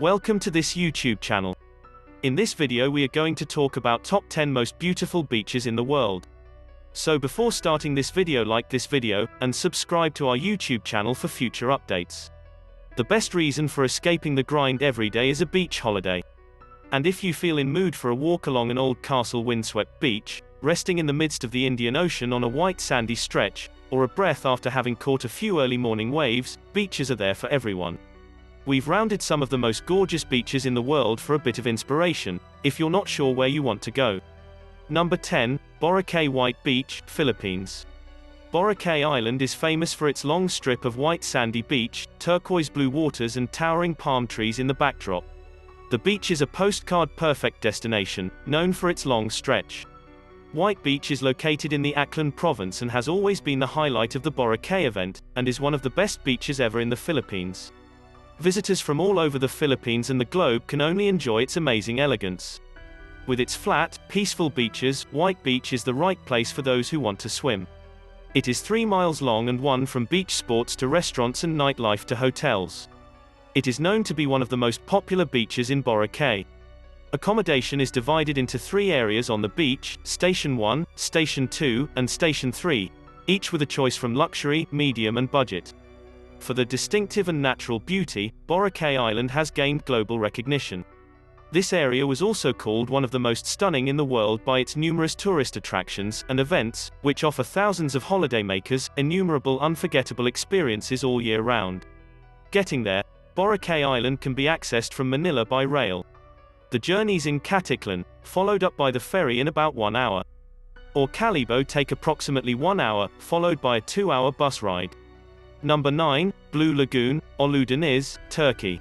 Welcome to this YouTube channel. In this video we are going to talk about top 10 most beautiful beaches in the world. So before starting this video, like this video, and subscribe to our YouTube channel for future updates. The best reason for escaping the grind every day is a beach holiday. And if you feel in mood for a walk along an old castle windswept beach, resting in the midst of the Indian Ocean on a white sandy stretch, or a breath after having caught a few early morning waves, beaches are there for everyone. We've rounded some of the most gorgeous beaches in the world for a bit of inspiration, if you're not sure where you want to go. Number 10, Boracay White Beach, Philippines. Boracay Island is famous for its long strip of white sandy beach, turquoise blue waters and towering palm trees in the backdrop. The beach is a postcard-perfect destination, known for its long stretch. White Beach is located in the Aklan province and has always been the highlight of the Boracay event, and is one of the best beaches ever in the Philippines. Visitors from all over the Philippines and the globe can only enjoy its amazing elegance. With its flat, peaceful beaches, White Beach is the right place for those who want to swim. It is 3 miles long and one from beach sports to restaurants and nightlife to hotels. It is known to be one of the most popular beaches in Boracay. Accommodation is divided into 3 areas on the beach: Station 1, Station 2, and Station 3, each with a choice from luxury, medium and budget. For the distinctive and natural beauty, Boracay Island has gained global recognition. This area was also called one of the most stunning in the world by its numerous tourist attractions and events, which offer thousands of holidaymakers innumerable unforgettable experiences all year round. Getting there, Boracay Island can be accessed from Manila by rail. The journeys in Caticlan, followed up by the ferry in about 1 hour. Or Calibo take approximately 1 hour, followed by a 2-hour bus ride. Number 9, Blue Lagoon, Ölüdeniz, Turkey.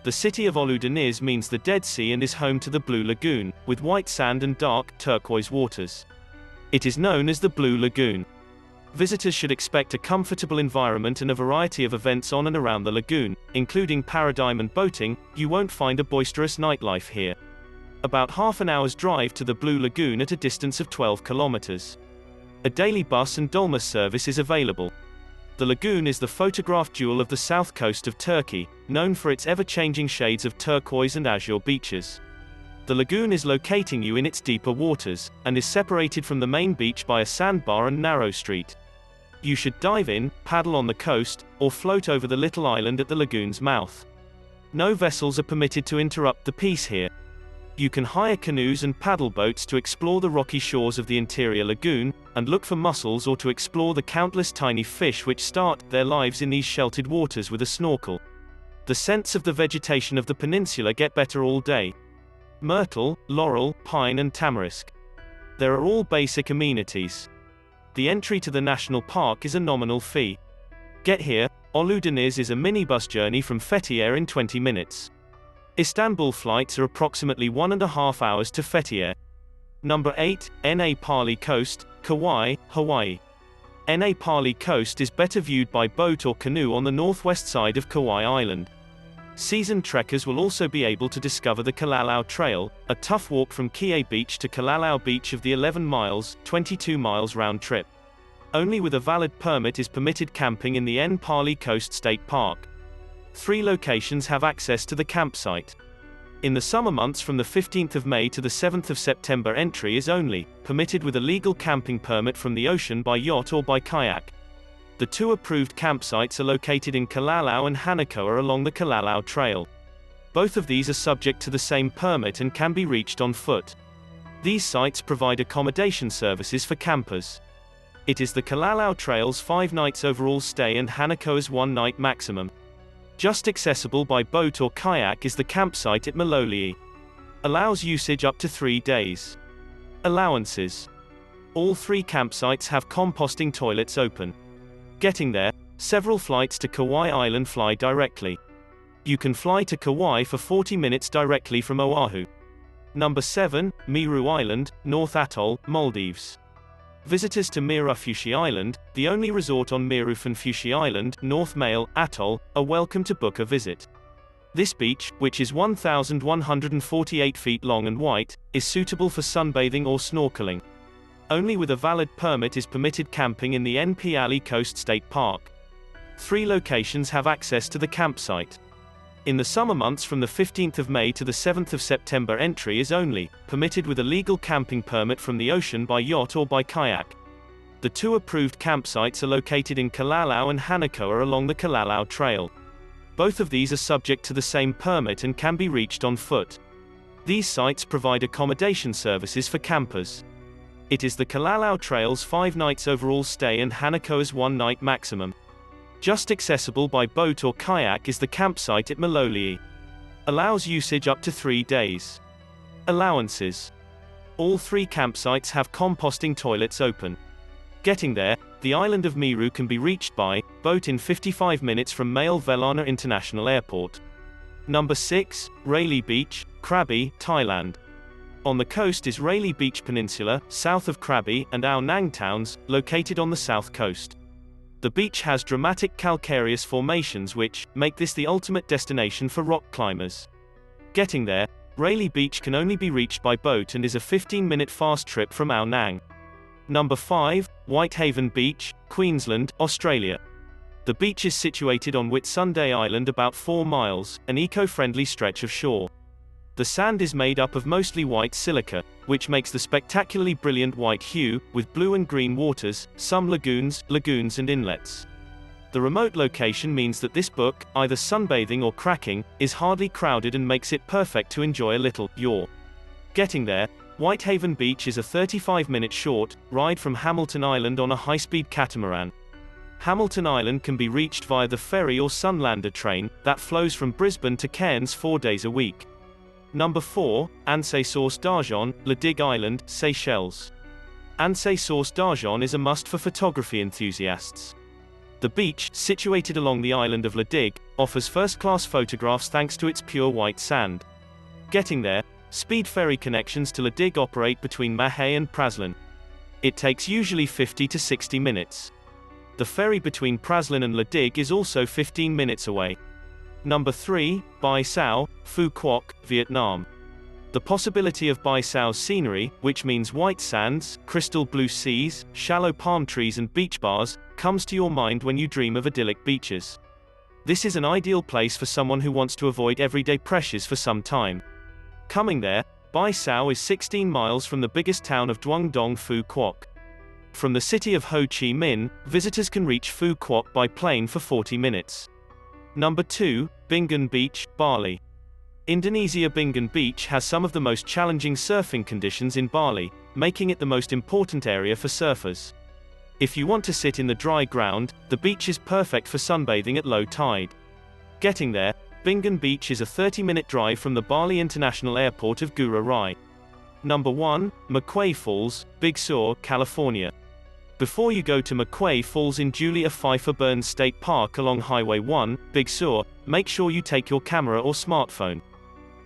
The city of Ölüdeniz means the Dead Sea and is home to the Blue Lagoon, with white sand and dark, turquoise waters. It is known as the Blue Lagoon. Visitors should expect a comfortable environment and a variety of events on and around the lagoon, including paradigm boating. You won't find a boisterous nightlife here. About half an hour's drive to the Blue Lagoon at a distance of 12 kilometers. A daily bus and dolmus service is available. The lagoon is the photographed jewel of the south coast of Turkey, known for its ever-changing shades of turquoise and azure beaches. The lagoon is locating you in its deeper waters, and is separated from the main beach by a sandbar and narrow street. You should dive in, paddle on the coast, or float over the little island at the lagoon's mouth. No vessels are permitted to interrupt the peace here. You can hire canoes and paddle boats to explore the rocky shores of the interior lagoon, and look for mussels, or to explore the countless tiny fish which start their lives in these sheltered waters with a snorkel. The scents of the vegetation of the peninsula get better all day. Myrtle, laurel, pine and tamarisk. There are all basic amenities. The entry to the national park is a nominal fee. Get here, Ölüdeniz is a minibus journey from Fethiye in 20 minutes. Istanbul flights are approximately 1.5 hours to Fethiye. Number 8, Na Pali Coast, Kauai, Hawaii. Na Pali Coast is better viewed by boat or canoe on the northwest side of Kauai Island. Seasoned trekkers will also be able to discover the Kalalau Trail, a tough walk from Kie Beach to Kalalau Beach of the 11 miles, 22 miles round trip. Only with a valid permit is permitted camping in the Na Pali Coast State Park. 3 locations have access to the campsite. In the summer months from the 15th of May to the 7th of September, entry is only permitted with a legal camping permit from the ocean by yacht or by kayak. The 2 approved campsites are located in Kalalau and Hanakoa along the Kalalau Trail. Both of these are subject to the same permit and can be reached on foot. These sites provide accommodation services for campers. It is the Kalalau Trail's 5 nights overall stay and Hanakoa's 1 night maximum. Just accessible by boat or kayak is the campsite at Maloli'i. Allows usage up to 3 days. Allowances. All 3 campsites have composting toilets open. Getting there, several flights to Kauai Island fly directly. You can fly to Kauai for 40 minutes directly from Oahu. Number 7, Meru Island, North Atoll, Maldives. Visitors to Mirufushi Island, the only resort on Mirufushi Island, North Male, Atoll, are welcome to book a visit. This beach, which is 1,148 feet long and wide, is suitable for sunbathing or snorkeling. Only with a valid permit is permitted camping in the Na Pali Coast State Park. 3 locations have access to the campsite. In the summer months from the 15th of May to the 7th of September, entry is only permitted with a legal camping permit from the ocean by yacht or by kayak. The two approved campsites are located in Kalalau and Hanakoa along the Kalalau Trail. Both of these are subject to the same permit and can be reached on foot. These sites provide accommodation services for campers. It is the Kalalau Trail's 5 nights overall stay and Hanakoa's 1 night maximum. Just accessible by boat or kayak is the campsite at Maloli'i. Allows usage up to 3 days. Allowances. All 3 campsites have composting toilets open. Getting there, the island of Miru can be reached by boat in 55 minutes from Male Velana International Airport. Number 6, Railay Beach, Krabi, Thailand. On the coast is Railay Beach Peninsula, south of Krabi, and Ao Nang towns, located on the south coast. The beach has dramatic calcareous formations which make this the ultimate destination for rock climbers. Getting there, Railay Beach can only be reached by boat and is a 15-minute fast trip from Ao Nang. Number 5, Whitehaven Beach, Queensland, Australia. The beach is situated on Whitsunday Island about 4 miles, an eco-friendly stretch of shore. The sand is made up of mostly white silica, which makes the spectacularly brilliant white hue, with blue and green waters, some lagoons and inlets. The remote location means that this book, either sunbathing or cracking, is hardly crowded and makes it perfect to enjoy a little yaw. Getting there, Whitehaven Beach is a 35-minute short ride from Hamilton Island on a high-speed catamaran. Hamilton Island can be reached via the ferry or Sunlander train that flows from Brisbane to Cairns 4 days a week. Number 4, Ansay Source d'Argent, Le Digue Island, Seychelles. Ansay Source d'Argent is a must for photography enthusiasts. The beach, situated along the island of Le Digue, offers first-class photographs thanks to its pure white sand. Getting there, speed ferry connections to Le Digue operate between Mahé and Praslin. It takes usually 50 to 60 minutes. The ferry between Praslin and Le Digue is also 15 minutes away. Number 3, Bai Sao, Phu Quoc, Vietnam. The possibility of Bai Sao's scenery, which means white sands, crystal blue seas, shallow palm trees and beach bars, comes to your mind when you dream of idyllic beaches. This is an ideal place for someone who wants to avoid everyday pressures for some time. Coming there, Bai Sao is 16 miles from the biggest town of Duong Dong Phu Quoc. From the city of Ho Chi Minh, visitors can reach Phu Quoc by plane for 40 minutes. Number 2, Bingan Beach, Bali. Indonesia. Bingan Beach has some of the most challenging surfing conditions in Bali, making it the most important area for surfers. If you want to sit in the dry ground, the beach is perfect for sunbathing at low tide. Getting there, Bingan Beach is a 30-minute drive from the Bali International Airport of Ngurah Rai. Number 1, McQuay Falls, Big Sur, California. Before you go to McQuay Falls in Julia Pfeiffer Burns State Park along Highway 1, Big Sur, make sure you take your camera or smartphone.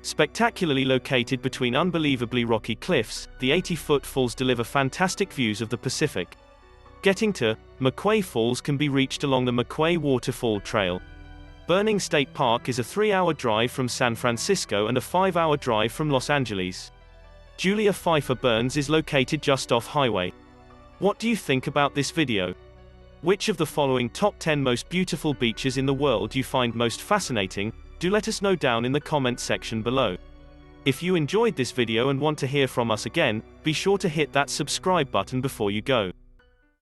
Spectacularly located between unbelievably rocky cliffs, the 80-foot falls deliver fantastic views of the Pacific. Getting to McQuay Falls can be reached along the McQuay Waterfall Trail. Burning State Park is a 3-hour drive from San Francisco and a 5-hour drive from Los Angeles. Julia Pfeiffer Burns is located just off highway. What do you think about this video? Which of the following top 10 most beautiful beaches in the world you find most fascinating? Do let us know down in the comments section below. If you enjoyed this video and want to hear from us again, be sure to hit that subscribe button before you go.